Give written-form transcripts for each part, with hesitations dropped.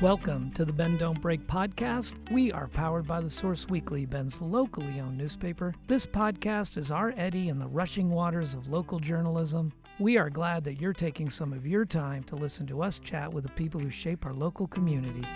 Welcome to the Bend Don't Break podcast. We are powered by The Source Weekly, Bend's locally owned newspaper. This podcast is our eddy in the rushing waters of local journalism. We are glad that you're taking some of your time to listen to us chat with the people who shape our local community.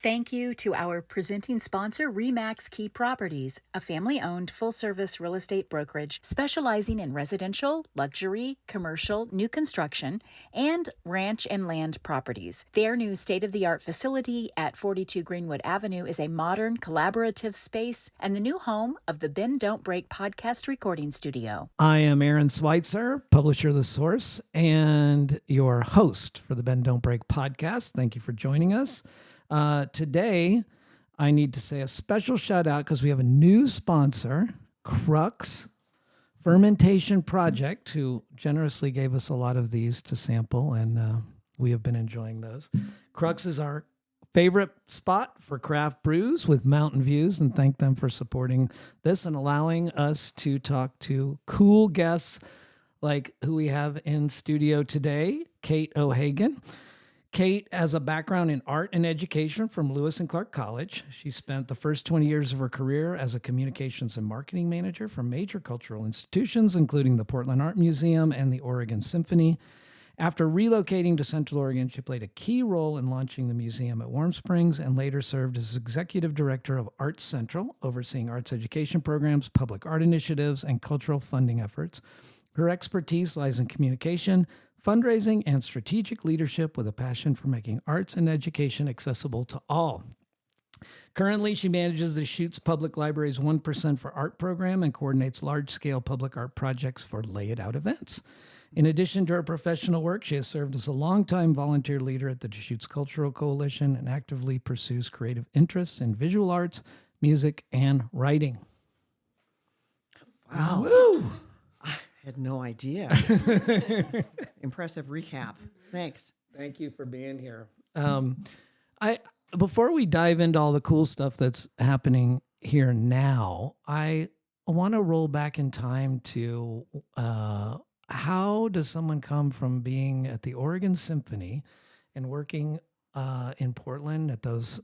Thank you to our presenting sponsor, RE/MAX Key Properties, a family-owned full-service real estate brokerage specializing in residential, luxury, commercial, new construction, and ranch and land properties. Their new state-of-the-art facility at 42 Greenwood Avenue is a modern, collaborative space and the new home of the Bend Don't Break podcast recording studio. I am Aaron Switzer, publisher of The Source, and your host for the Bend Don't Break podcast. Thank you for joining us. Today, I need to say a special shout out because we have a new sponsor, Crux Fermentation Project, who generously gave us a lot of these to sample, and we have been enjoying those. Crux is our favorite spot for craft brews with mountain views, and thank them for supporting this and allowing us to talk to cool guests like who we have in studio today, Cate O'Hagan. Cate has a background in art and education from Lewis and Clark College. She spent the first 20 years of her career as a communications and marketing manager for major cultural institutions, including the Portland Art Museum and the Oregon Symphony. After relocating to Central Oregon, she played a key role in launching the museum at Warm Springs and later served as executive director of Arts Central, overseeing arts education programs, public art initiatives, and cultural funding efforts. Her expertise lies in communication, fundraising, and strategic leadership with a passion for making arts and education accessible to all. Currently, she manages the Deschutes Public Library's 1% for Art program and coordinates large-scale public art projects for Lay It Out events. In addition to her professional work, she has served as a longtime volunteer leader at the Deschutes Cultural Coalition and actively pursues creative interests in visual arts, music, and writing. Wow. Woo! I had no idea. Impressive recap. Thanks. Thank you for being here. Before we dive into all the cool stuff that's happening here now, I want to roll back in time to how does someone come from being at the Oregon Symphony and working in Portland at those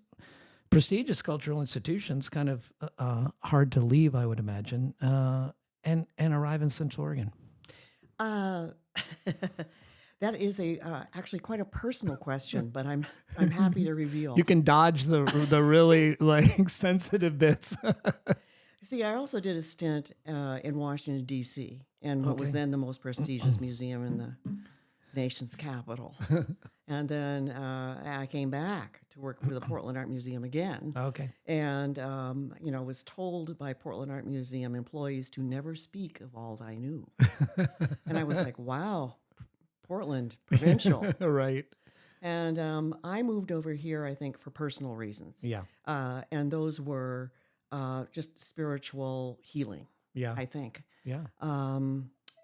prestigious cultural institutions, kind of hard to leave, I would imagine, and arrive in Central Oregon? That is actually quite a personal question, but I'm happy to reveal. You can dodge the really sensitive bits. See, I also did a stint in Washington, D.C., and what was then the most prestigious museum in the nation's capital. And then I came back to work for the Portland Art Museum again. Okay. And, was told by Portland Art Museum employees to never speak of all that I knew. And I was like, wow, Portland, provincial. Right. And I moved over here, I think, for personal reasons. Yeah. And those were just spiritual healing, I think. Yeah.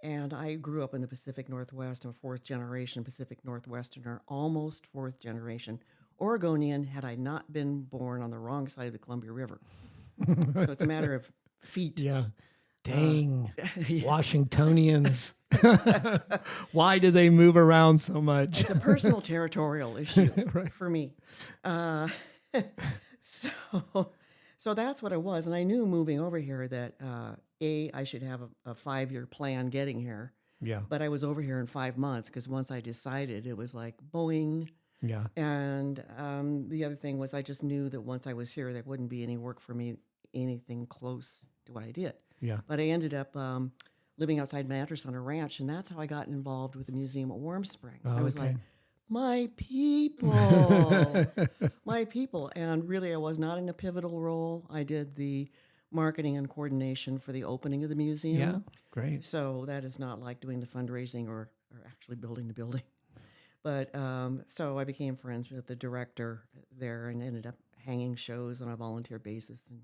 And I grew up in the Pacific Northwest. I'm a fourth generation Pacific Northwesterner, almost fourth generation Oregonian, had I not been born on the wrong side of the Columbia River. So it's a matter of feet. Yeah. Dang. Washingtonians. Why do they move around so much? It's a personal territorial issue for me. So that's what it was. And I knew moving over here that, I should have a 5-year plan getting here. Yeah. But I was over here in 5 months because once I decided, it was like boing. Yeah. And the other thing was I just knew that once I was here, there wouldn't be any work for me, anything close to what I did. Yeah. But I ended up living outside Mattress on a ranch, and that's how I got involved with the museum at Warm Springs. Oh, I was okay. like, my people, my people. And really, I was not in a pivotal role. I did the marketing and coordination for the opening of the museum. Yeah, great. So that is not like doing the fundraising or actually building the building. But so I became friends with the director there and ended up hanging shows on a volunteer basis and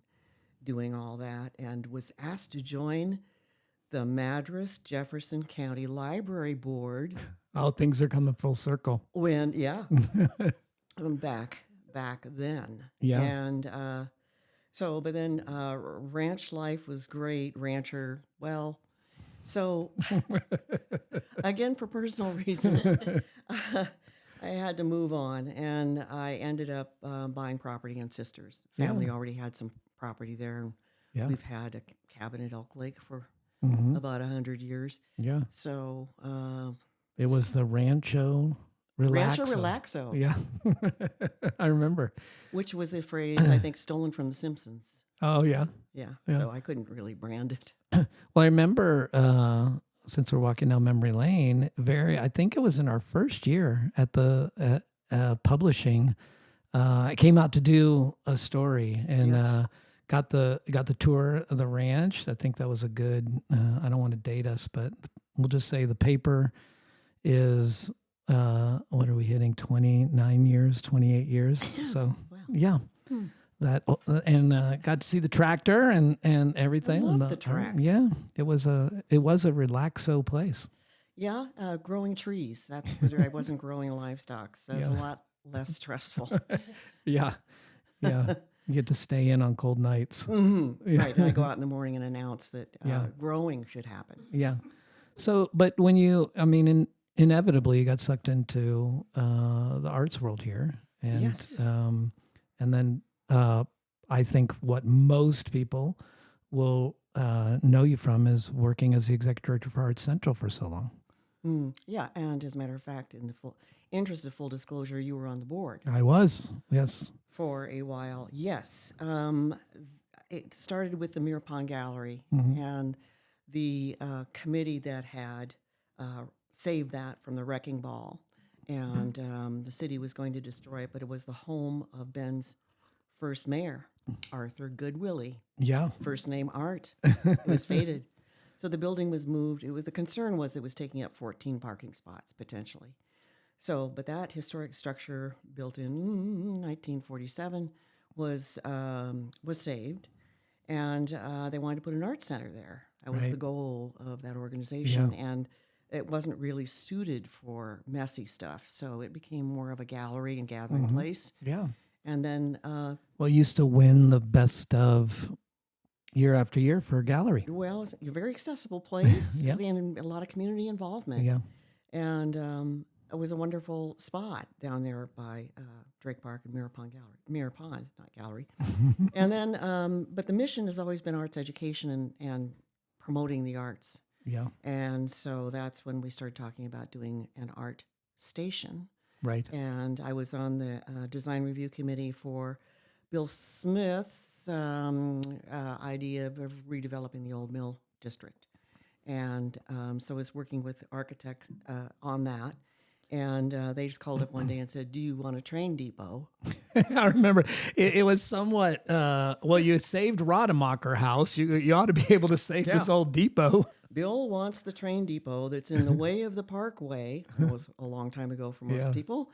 doing all that, and was asked to join the Madras Jefferson County Library Board. Oh, things are coming full circle. When, back then. Yeah. And but then ranch life was great. Rancher, well, So, again, for personal reasons, I had to move on, and I ended up buying property in Sisters. Family already had some property there, and Yeah. we've had a cabin at Elk Lake for Mm-hmm. about 100 years. Yeah. So, It was the Rancho Rancho Relaxo. Relaxo, Yeah. I remember. which was a phrase I think stolen from The Simpsons. Oh, yeah. Yeah, Yeah. so I couldn't really brand it. Well, I remember, since we're walking down memory lane, I think it was in our first year at the publishing. I came out to do a story and Yes. got the tour of the ranch. I think that was a good. I don't want to date us, but we'll just say the paper is what are we hitting? 29 years, 28 years. So Wow. yeah. That and got to see the tractor and everything. love and the track. Yeah, it was a relaxo place. Yeah, growing trees. That's whether I wasn't growing livestock, so it's a Yeah. lot less stressful. Yeah, yeah. You get to stay in on cold nights. Yeah. Right, and I go out in the morning and announce that Yeah. growing should happen. Yeah. So, but when inevitably you got sucked into the arts world here, and Yes. and then I think what most people will know you from is working as the executive director for Arts Central for so long. Yeah, and as a matter of fact, in the full interest of full disclosure, you were on the board I was, yes. for a while. Yes, it started with the Mirror Pond Gallery Mm-hmm. and the committee that had saved that from the wrecking ball, and the city was going to destroy it, but it was the home of Ben's first mayor, Arthur Goodwillie. Yeah. First name Art. It was fated. So the building was moved. The concern was it was taking up 14 parking spots potentially. So, but that historic structure built in 1947 was saved, and they wanted to put an art center there. That was the Right. goal of that organization, and it wasn't really suited for messy stuff. So it became more of a gallery and gathering place. Yeah. And then Well, you used to win the best of year after year for a gallery. well, it's a very accessible place Yeah. and a lot of community involvement. Yeah. And it was a wonderful spot down there by Drake Park and Mirror Pond, not gallery. And then, but the mission has always been arts education and promoting the arts. Yeah. And so that's when we started talking about doing an art station. Right. And I was on the design review committee for Bill Smith's idea of redeveloping the old mill district. And so I was working with architects on that. And they just called up one day and said, "Do you want a train depot?" I remember it was somewhat, well, you saved Rademacher House. You ought to be able to save this Yeah. old depot. Bill wants the train depot that's in the way of the parkway. That was a long time ago for most Yeah. people.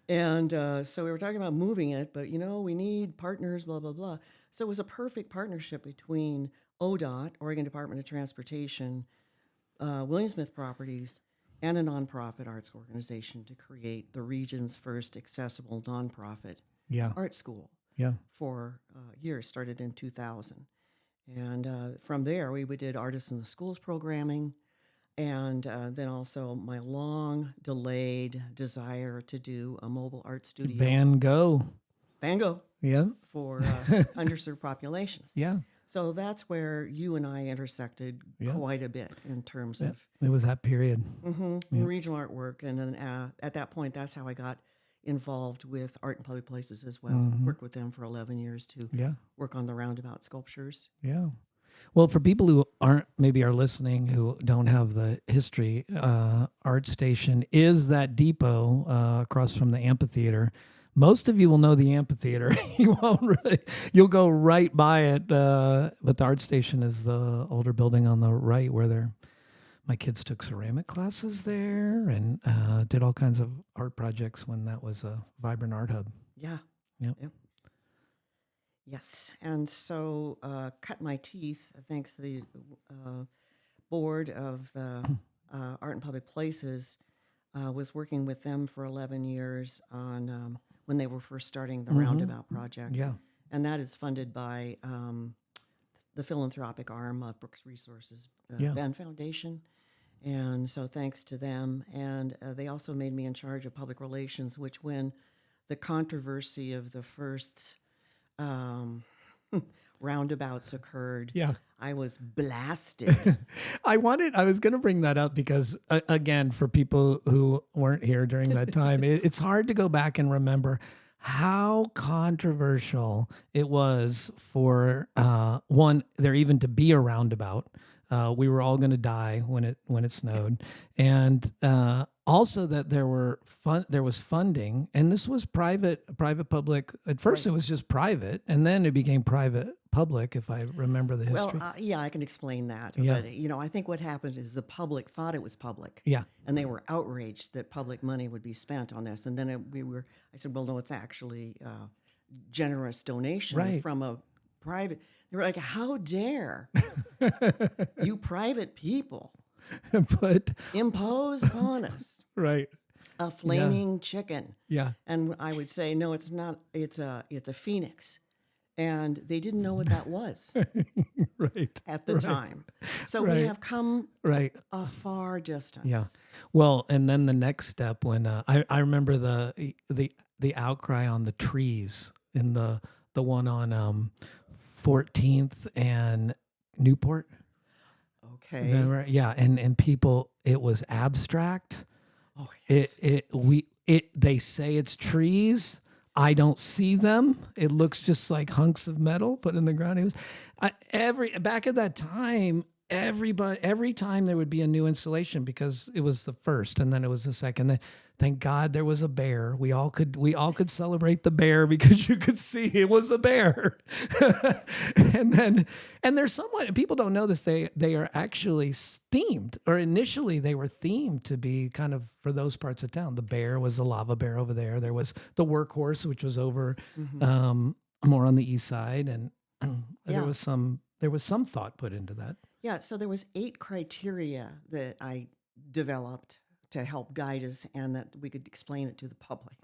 And so we were talking about moving it, but we need partners, blah, blah, blah. So it was a perfect partnership between ODOT, Oregon Department of Transportation, William Smith Properties, and a nonprofit arts organization to create the region's first accessible nonprofit Yeah. art school Yeah. for years, started in 2000. And from there, we did Artists in the Schools programming, and then also my long delayed desire to do a mobile art studio, Van Gogh. Van Gogh, Yeah. for underserved populations. Yeah. So that's where you and I intersected Yeah. quite a bit in terms Yeah. of It was that period. regional artwork. And then at that point, that's how I got involved with Art in Public Places as well. Worked with them for 11 years to Yeah. work on the roundabout sculptures. Yeah. Well, for people who are listening who don't have the history, Art Station is that depot across from the amphitheater. Most of you will know the amphitheater. You'll go right by it. But the Art Station is the older building on the right where my kids took ceramic classes there and did all kinds of art projects when that was a vibrant art hub. Yeah. Yep. Yes. And so cut my teeth, thanks to the board of the Art in Public Places, was working with them for 11 years on when they were first starting the Roundabout project. Yeah. And that is funded by the philanthropic arm of Brooks Resources Yeah. Bend Foundation. And so thanks to them. And they also made me in charge of public relations, which when the controversy of the first roundabouts occurred, Yeah. I was blasted. I was going to bring that up because, again, for people who weren't here during that time, it's hard to go back and remember how controversial it was for there even to be a roundabout. We were all going to die when it snowed, and also that there was funding, and this was private public. At first, Right. it was just private, and then it became private public. If I remember the history. Well, yeah, I can explain that. Yeah. But, I think what happened is the public thought it was public. Yeah. And they were outraged that public money would be spent on this. And then I said, well, no, it's actually generous donation Right. from a private. They were like, how dare you private people But impose upon us right. a flaming chicken? Yeah. And I would say, no, it's not. It's a phoenix. And they didn't know what that was Right. at the time. So Right. we have come Right. a far distance. Yeah. Well, and then the next step when I remember the outcry on the trees in the one on 14th and Newport. Okay. Remember? Yeah, and people, it was abstract. Oh, yes. They say it's trees. I don't see them. It looks just like hunks of metal put in the ground. It was back at that time. Every time there would be a new installation because it was the first and then it was the second. Then, thank God there was a bear. We all could celebrate the bear because you could see it was a bear. and they're somewhat, people don't know this. They are actually themed, or initially they were themed to be kind of for those parts of town. The bear was the lava bear over there. There was the workhorse, which was over more on the east side, and Yeah. there was some thought put into that. Yeah, so there was 8 criteria that I developed to help guide us and that we could explain it to the public.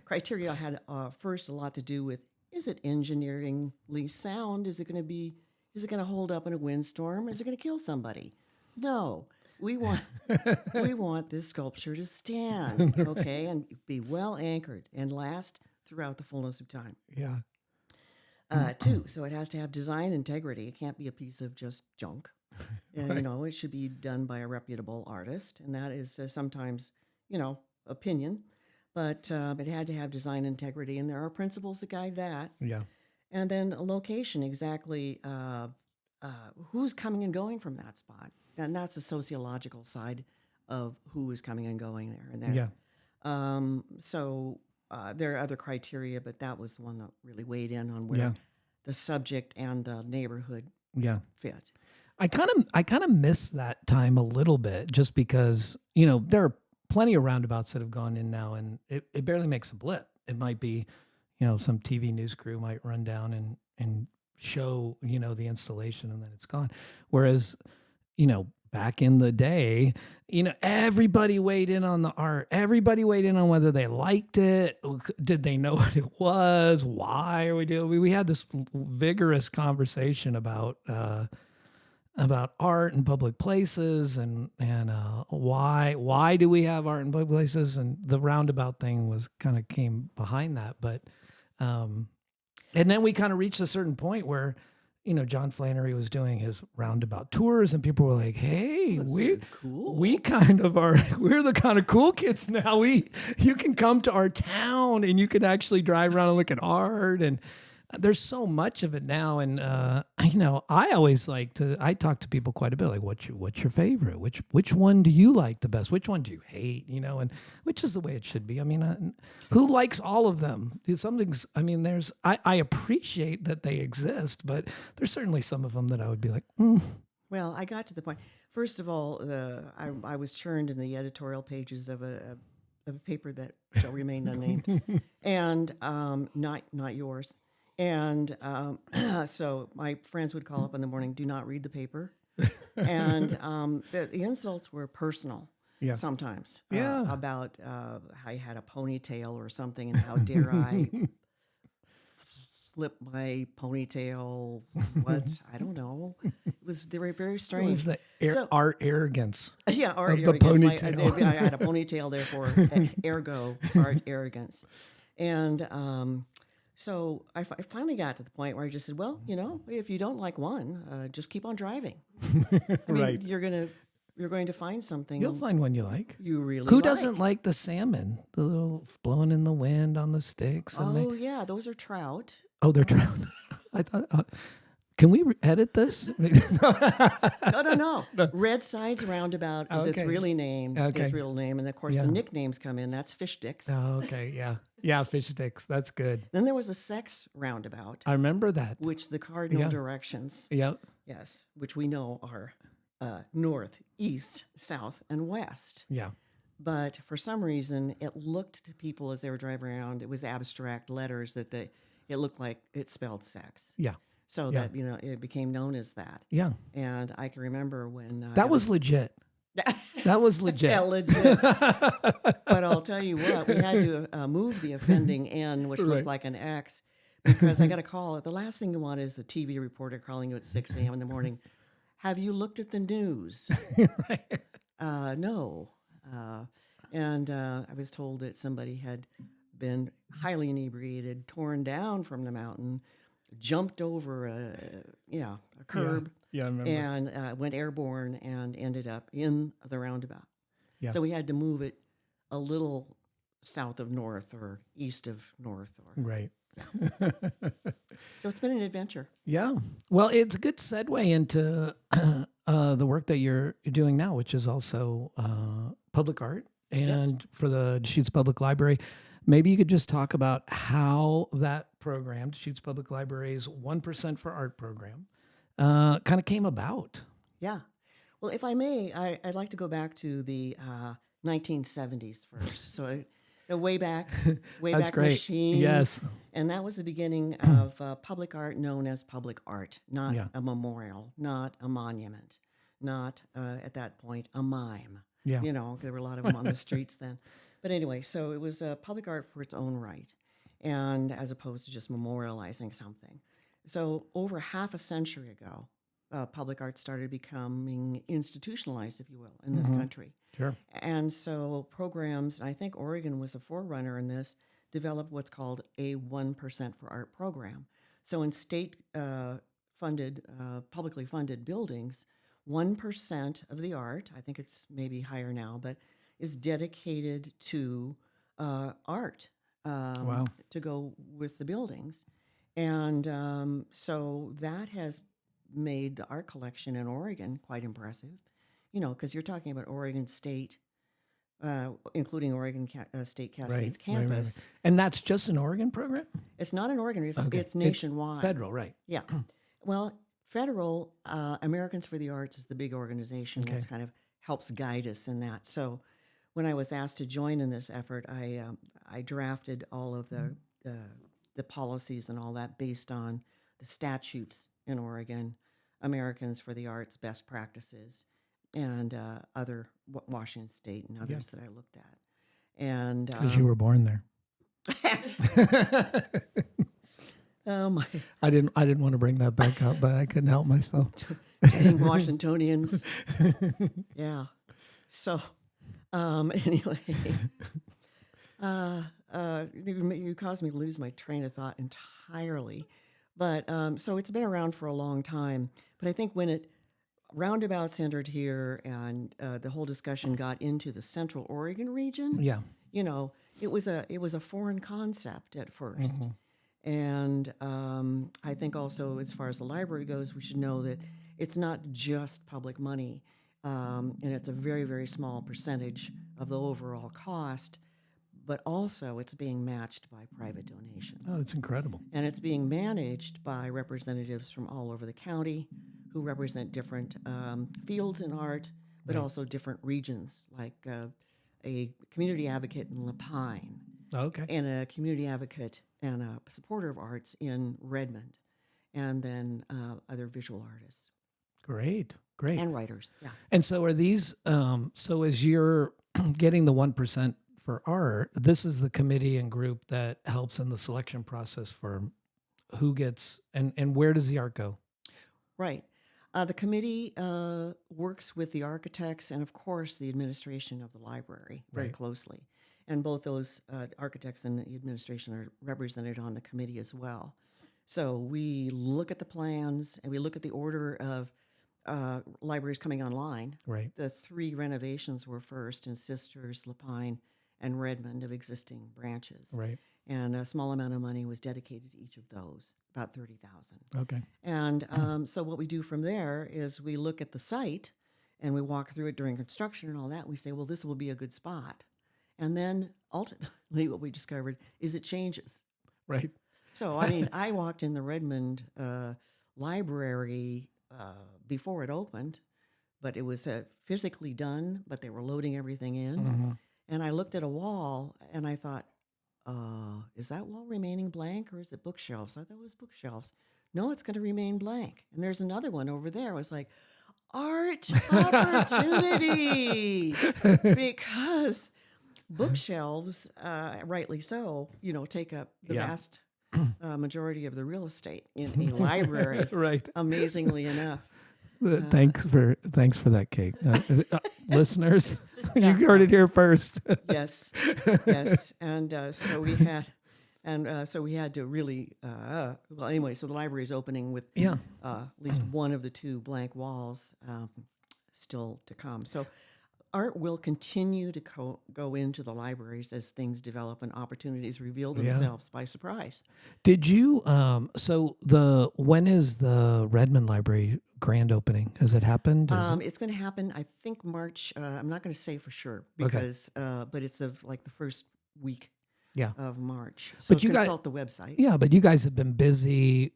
Criteria had first a lot to do with, is it engineeringly sound? Is it going to hold up in a windstorm? Is it going to kill somebody? No. We want this sculpture to stand, okay, and be well anchored and last throughout the fullness of time. Yeah. 2, so it has to have design integrity. It can't be a piece of just junk. And, Right. it should be done by a reputable artist. And that is sometimes, opinion. But it had to have design integrity. And there are principles that guide that. Yeah. And then a location, exactly who's coming and going from that spot. And that's the sociological side of who is coming and going there. And there. Yeah. So there are other criteria, but that was the one that really weighed in on where Yeah. the subject and the neighborhood Yeah. fit. I kind of miss that time a little bit just because, there are plenty of roundabouts that have gone in now and it barely makes a blip. It might be, some TV news crew might run down and show, the installation and then it's gone. Whereas, back in the day, everybody weighed in on the art. Everybody weighed in on whether they liked it. Did they know what it was? Why are we doing? We had this vigorous conversation about art in public places and why do we have art in public places? And the roundabout thing came behind that. But and then we kind of reached a certain point where John Flannery was doing his roundabout tours and people were like, hey, Cool. we kind of are, we're the kind of cool kids now. You can come to our town and you can actually drive around and look at art. And there's so much of it now. And, I always I talk to people quite a bit, like, what's your favorite? Which one do you like the best? Which one do you hate? And which is the way it should be. I mean, who likes all of them? I appreciate that they exist, but there's certainly some of them that I would be like, Well, I got to the point. First of all, I was churned in the editorial pages of a paper that shall remain unnamed, and not yours. And so my friends would call up in the morning, do not read the paper. And the insults were personal sometimes. Yeah. About I had a ponytail or something and how dare I flip my ponytail. What? I don't know. They were very It was strange. the So- art arrogance. Yeah, art Of the arrogance. ponytail. I had a ponytail, therefore, ergo, art arrogance. And so I finally got to the point where I just said, well, if you don't like one, just keep on driving. I mean, Right. you're going to find something You'll find one you like. you really Who like. doesn't like the salmon? The little blowing in the wind on the sticks. And Oh, yeah, those are trout. they're trout. I thought, can we edit this? No. Red Sides Roundabout is its Okay. really name, Okay. its real name. And, of course, Yeah. the nicknames come in. That's Fish Sticks. Oh, okay. Yeah. Yeah. Fish sticks. That's good. Then there was a Sex Roundabout, I remember that. which the cardinal Yeah. directions, Yep. yes, which we know are north, east, south, and west. Yeah. But for some reason, it looked to people as they were driving around, it was abstract letters that it looked like it spelled sex. Yeah. So Yeah. that, it became known as that. Yeah. And I can remember when... That was legit. That was legit. Yeah, legit. But I'll tell you what, we had to move the offending N, which Right. looked like an X, because I got a call. The last thing you want is a TV reporter calling you at 6 a.m. in the morning. Have you looked at the news? Right. No. And I was told that somebody had been highly inebriated, torn down from the mountain, jumped over a curb, Yeah, I remember. and went airborne and ended up in the roundabout. Yeah. So we had to move it a little south of north or east of north. Right. So it's been an adventure. Yeah. Well, it's a good segue into the work that you're doing now, which is also public art and for the Deschutes Public Library. Maybe you could just talk about how that program, Deschutes Public Library's 1% for Art program, kind of came about. Yeah. Well, if I may, I'd like to go back to the 1970s first. So way back That's great. machine. Yes. And that was the beginning of public art known as public art, not Yeah. a memorial, not a monument, not at that point a mime. Yeah. There were a lot of them on the streets then. But anyway, so it was public art for its own right, and as opposed to just memorializing something. So over half a century ago, public art started becoming institutionalized, if you will, in this country. Sure. And so programs, and I think Oregon was a forerunner in this, developed what's called a 1% for Art program. So in state funded, publicly funded buildings, 1% of the art, I think it's maybe higher now, but is dedicated to art Wow. to go with the buildings. And so that has made the art collection in Oregon quite impressive, because you're talking about Oregon State, including Oregon State Cascades campus. And that's just an Oregon program? It's not in Oregon, it's Okay. nationwide. Federal, right. Yeah. Well, federal, Americans for the Arts is the big organization Okay. that's kind of helps guide us in that. So when I was asked to join in this effort, I drafted all of the policies and all that based on the statutes in Oregon, Americans for the Arts best practices, and other Washington State and others that I looked at. And Because you were born there. I didn't want to bring that back up, but I couldn't help myself. dang Washingtonians. Yeah. So anyway, you caused me to lose my train of thought entirely. But so it's been around for a long time. But I think when roundabouts entered here and the whole discussion got into the Central Oregon region, Yeah. it was a foreign concept at first. And I think also, as far as the library goes, we should know that it's not just public money, and it's a very, very small percentage of the overall cost, but also it's being matched by private donations. Oh, that's incredible. And it's being managed by representatives from all over the county who represent different fields in art, but also different regions, like a community advocate in La Pine, Okay. and a community advocate and a supporter of arts in Redmond, and then other visual artists Great. Great. and writers. Yeah. And so are these, so as you're getting the 1% for art, this is the committee and group that helps in the selection process for who gets and where does the art go? Right. The committee works with the architects and, of course, the administration of the library very Right. closely. And both those architects and the administration are represented on the committee as well. So we look at the plans and we look at the order of libraries coming online. Right. The 3 renovations were first in Sisters, Lapine, and Redmond of existing branches. Right. And a small amount of money was dedicated to each of those, about $30,000. Okay. And so what we do from there is we look at the site and we walk through it during construction and all that. We say, well, this will be a good spot. And then ultimately what we discovered is it changes. Right. So, I mean, I walked in the Redmond library before it opened, but it was physically done, but they were loading everything in. Mm-hmm. And I looked at a wall and I thought, is that wall remaining blank or is it bookshelves? I thought it was bookshelves. No, it's going to remain blank. And there's another one over there. I was like, art opportunity, because bookshelves, rightly so, take up the Yeah. vast majority of the real estate in a library, Right. amazingly enough. Thanks for that, Kate. Listeners, you heard it here first. Yes, yes. And so we had to really, well, anyway, so the library is opening with Yeah. at least one of the 2 blank walls still to come. So art will continue to go into the libraries as things develop and opportunities reveal themselves by surprise. Did you? When is the Redmond Library grand opening? Has it happened? It's going to happen, I think, March. I'm not going to say for sure because, but it's of like the first week Yeah. of March. So But you consult the website. Yeah, but you guys have been busy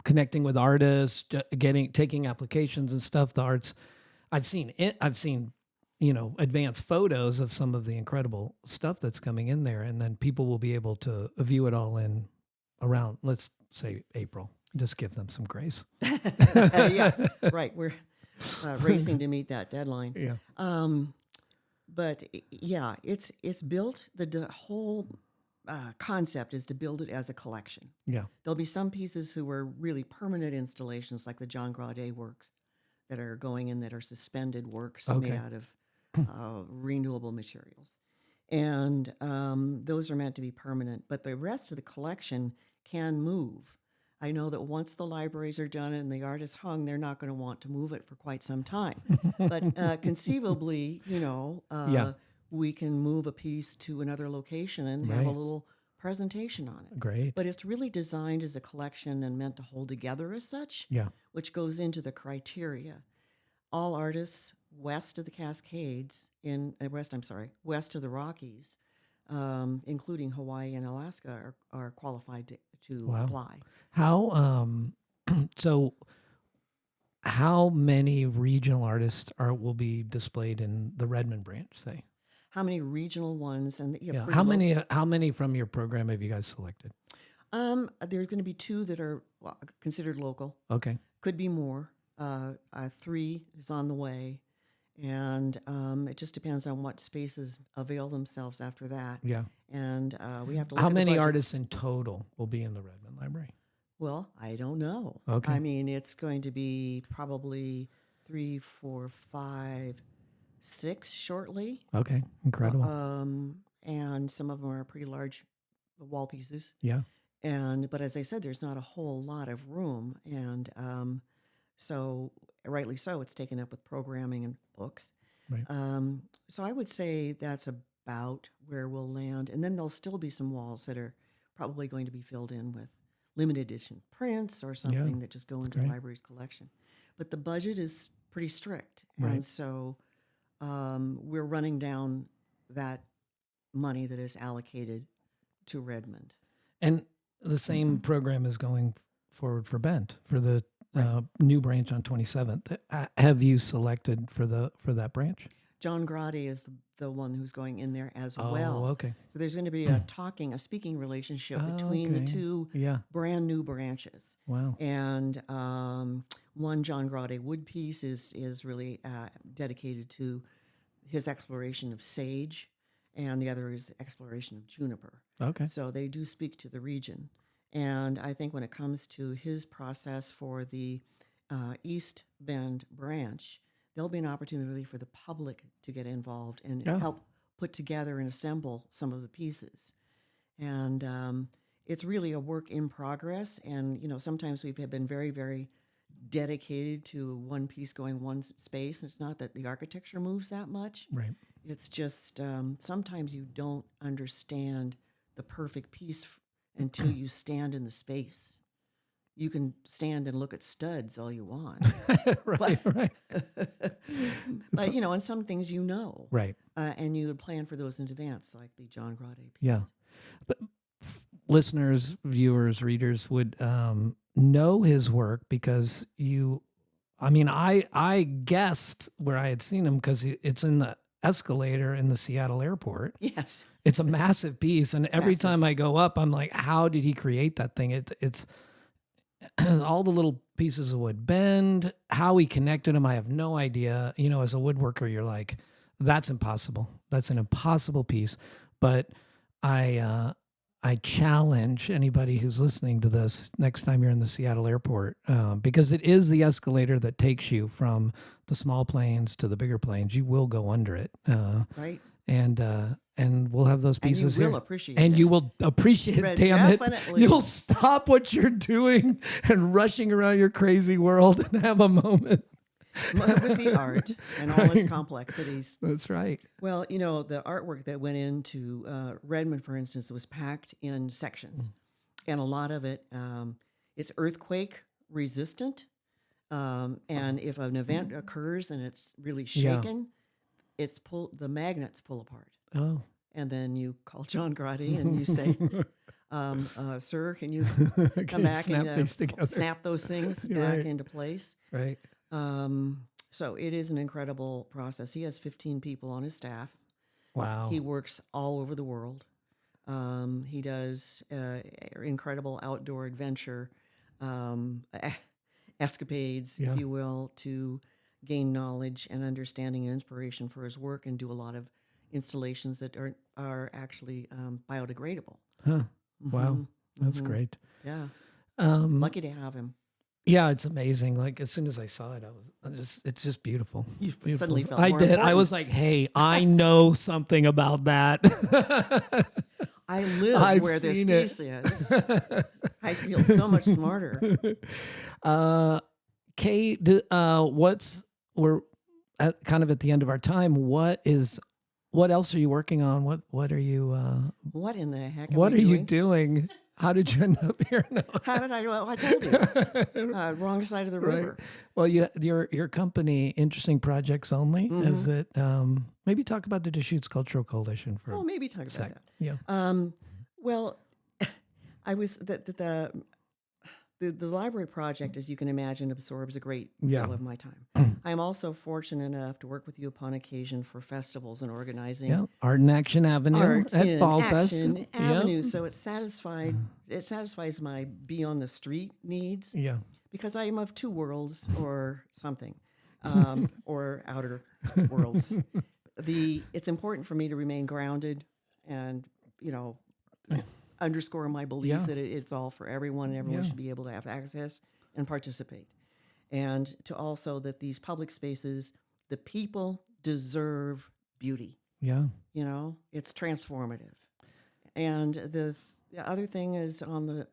connecting with artists, taking applications and stuff. The arts, I've seen it. I've seen, advanced photos of some of the incredible stuff that's coming in there, and then people will be able to view it all in around, let's say, April. Just give them some grace. Yeah, right. We're racing to meet that deadline. Yeah. But yeah, it's built. The whole concept is to build it as a collection. Yeah. There'll be some pieces who are really permanent installations, like the John Grade works that are going in that are suspended works made Okay. out of renewable materials. And those are meant to be permanent, but the rest of the collection can move. I know that once the libraries are done and the art is hung, they're not going to want to move it for quite some time. But conceivably, Yeah. we can move a piece to another location and have a Right. little presentation on it. Great. But it's really designed as a collection and meant to hold together as such, Yeah. which goes into the criteria. All artists west of the Cascades, west of the Rockies, including Hawaii and Alaska, are qualified to Wow. apply. How how many regional artists will be displayed in the Redmond branch, say? How many regional ones? And Yeah. pretty local. How many from your program have you guys selected? There's going to be 2 that are considered local. Okay. Could be more. 3 is on the way. And it just depends on what spaces avail themselves after that. Yeah. And we have to look How at the many budget. artists in total will be in the Redmond Library? Well, I don't know. Okay. I mean, it's going to be probably 3, 4, 5, 6 shortly. Okay. Incredible. And some of them are pretty large wall pieces. Yeah. But as I said, there's not a whole lot of room. And so, rightly so, it's taken up with programming and books. Right. So I would say that's about where we'll land. And then there'll still be some walls that are probably going to be filled in with limited edition prints or something that just go into the great. library's collection. But the budget is pretty strict. Right. And so we're running down that money that is allocated to Redmond. And the same program is going forward for Bent for the new branch on 27th. Have you selected for that branch? John Grade is the one who's going in there as Oh, well. okay. So there's going to be a speaking relationship between the okay. 2 Yeah. brand new branches. Wow. And one John Grade wood piece is really dedicated to his exploration of sage, and the other is exploration of juniper. Okay. So they do speak to the region. And I think when it comes to his process for the East Bend branch, there'll be an opportunity for the public to get involved and Yeah. help put together and assemble some of the pieces. And it's really a work in progress. And, sometimes we've been very, very dedicated to one piece going one space. And it's not that the architecture moves that much. Right. It's just sometimes you don't understand the perfect piece until you stand in the space. You can stand and look at studs all you want. Right. Right. But, and some things Right. and you would plan for those in advance, like the John Grade piece. Yeah. But listeners, viewers, readers would know his work because I guessed where I had seen him because it's in the escalator in the Seattle airport. Yes. It's a massive piece. And every Massive. time I go up, I'm like, how did he create that thing? It's all the little pieces of wood bend, how he connected them. I have no idea. As a woodworker, you're like, that's impossible. That's an impossible piece. But I challenge anybody who's listening to this next time you're in the Seattle airport, because it is the escalator that takes you from the small planes to the bigger planes. You will go under it. Right. And we'll have those pieces and you here. will appreciate And it. you will appreciate it, damn it. Definitely. You'll stop what you're doing and rushing around your crazy world and have a moment. With the art and all its complexities. That's right. Well, the artwork that went into Redmond, for instance, was packed in sections. And a lot of it, it's earthquake resistant. And if an event occurs and it's really shaken, the magnets pull apart. Oh. And then you call John Grade and you say, sir, can you come back snap and these together? snap those things back Right. into place? Right. So it is an incredible process. He has 15 people on his staff. Wow. He works all over the world. He does incredible outdoor adventure escapades, Yeah. if you will, to gain knowledge and understanding and inspiration for his work, and do a lot of installations that are actually biodegradable. Huh. Wow. Mhm. That's Mhm. great. Yeah, Lucky lucky to have him. Yeah, it's amazing. Like as soon as I saw it, it's just beautiful. You Beautiful. suddenly felt I more did. I important. was like, hey, I know something about that. I live I've where this seen it. piece is. I feel so much smarter. Kate, we're kind of at the end of our time. What else are you working on? What are you, What in the heck am what I are you doing? doing? How did you end up here? No. How did I? Well, I told you. Wrong side of the Right. river. Well, your company, Interesting Projects Only, Mm-hmm. is it? Maybe talk about the Deschutes Cultural Coalition for Well, maybe talk a about sec. that. Yeah. Well, I was the library project, as you can imagine, absorbs a great Yeah. deal of my time. I'm also fortunate enough to work with you upon occasion for festivals and organizing Yeah. Art in Action Avenue art at in Fall Fest. Action Yeah. Avenue. So it satisfies my be on the street needs, Yeah. because I am of two worlds or something, or outer worlds. It's important for me to remain grounded and, underscore my belief Yeah. that it's all for everyone and everyone Yeah. should be able to have access and participate. And to also that these public spaces, the people deserve beauty. Yeah. It's transformative. And the other thing is on the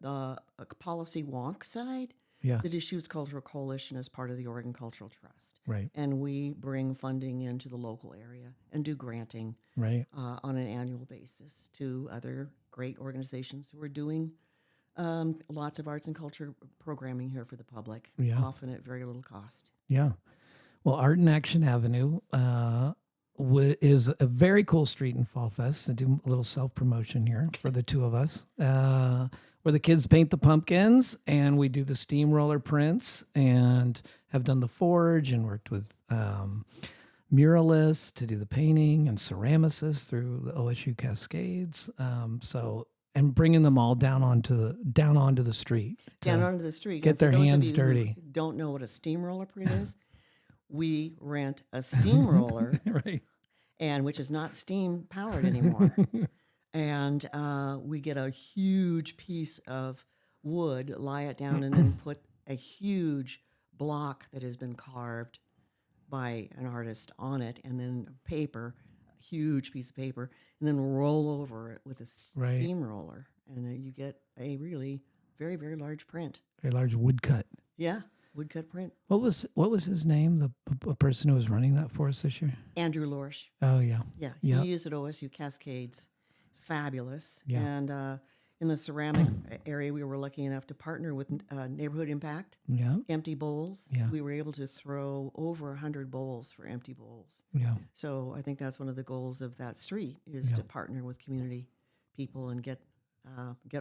policy wonk side, Yeah. the Deschutes Cultural Coalition is part of the Oregon Cultural Trust. Right. And we bring funding into the local area and do granting Right. on an annual basis to other great organizations who are doing lots of arts and culture programming here for the public, Yeah. often at very little cost. Yeah. Well, Art in Action Avenue is a very cool street in Fall Fest. I do a little self-promotion here for the two of us, where the kids paint the pumpkins and we do the steamroller prints and have done the forge and worked with muralists to do the painting and ceramicists through the OSU Cascades. And bringing them all down onto the street. Down to onto the street. get And for their those of hands you who dirty. don't know what a steamroller print is, we rent a steamroller, Right. and which is not steam powered anymore. And we get a huge piece of wood, lie it down, and then put a huge block that has been carved by an artist on it, and then paper, a huge piece of paper, and then roll over it with a steamroller, and then you get a really very, very large print. Very large woodcut. Yeah, woodcut print. What was his name? The person who was running that for us this year? Andrew Lorsch. Oh yeah. Yeah, Yep. he is at OSU Cascades. Fabulous. Yeah. And in the ceramic area, we were lucky enough to partner with Neighborhood Impact. Yeah. Empty bowls. Yeah. We were able to throw over 100 bowls for empty bowls. Yeah. So I think that's one of the goals of that street is to partner with community people and get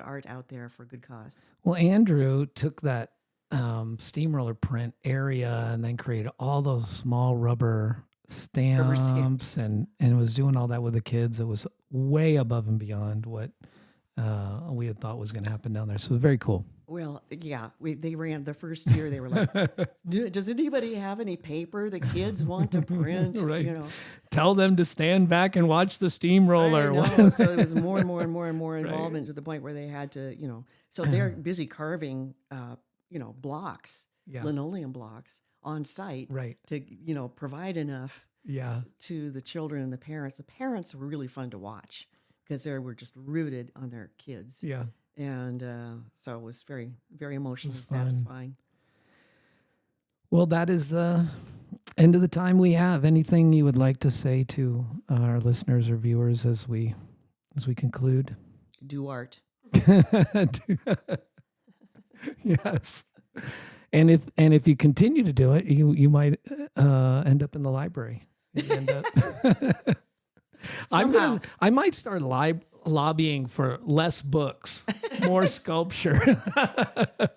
art out there for a good cause. Well, Andrew took that steamroller print area and then created all those small rubber stamps and was doing all that with the kids. It was way above and beyond what we had thought was going to happen down there. So it was very cool. Well, yeah, they ran the first year. They were like, "Does anybody have any paper the kids want to print?" Right. You know, Tell them to stand back and watch the steamroller. I know. So there was more and more and more and more involvement Right. to the point where they had to, So they're busy carving, blocks, linoleum blocks on site, Right. to provide enough Yeah. to the children and the parents. The parents were really fun to watch because they were just rooted on their kids. Yeah. And so it was very, very emotionally fun. satisfying. Well, that is the end of the time we have. Anything you would like to say to our listeners or viewers as we conclude? Do art. Yes. And if you continue to do it, you might end up in the library. You end up I might start lobbying for less books, more sculpture.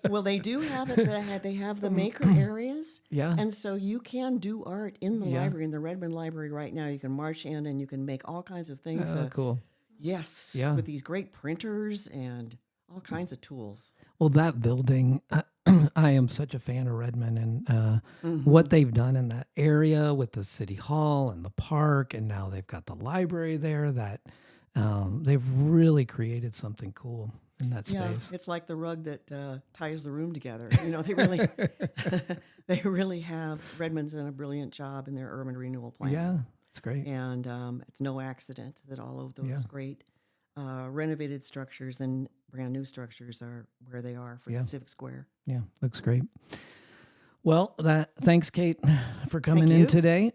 Well, they do have it. They have the maker areas. Yeah. And so you can do art in the Yeah. library, in the Redmond Library right now. You can march in and you can make all kinds of things. Cool. Yes. Yeah. With these great printers and all kinds of tools. Well, that building, I am such a fan of Redmond and what they've done in that area with the city hall and the park, and now they've got the library there. That they've really created something cool in that space. It's like the rug that ties the room together. They really, they really have. Redmond's done a brilliant job in their urban renewal plan. Yeah, it's great. And it's no accident that all of those great renovated structures and brand new structures are where they are for the Civic Square. Yeah, looks great. Well, thanks, Cate, for coming Thank in you. today.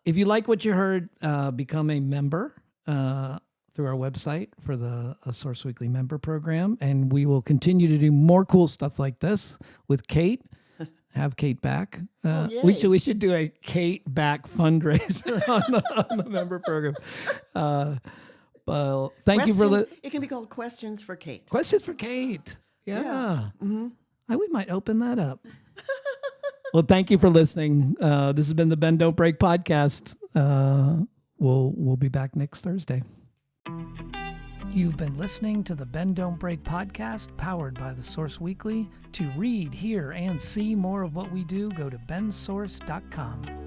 If you like what you heard, become a member through our website for the Source Weekly member program, and we will continue to do more cool stuff like this with Cate. Have Cate back. We should do a Cate back fundraiser on the member program. Well, thank you for It can be called Questions for Cate. questions for Cate. Yeah. Mm-hmm. We might open that up. Well, thank you for listening. This has been the Bend Don't Break podcast. We'll be back next Thursday. You've been listening to the Bend Don't Break podcast, powered by the Source Weekly. To read, hear, and see more of what we do, go to bensource.com.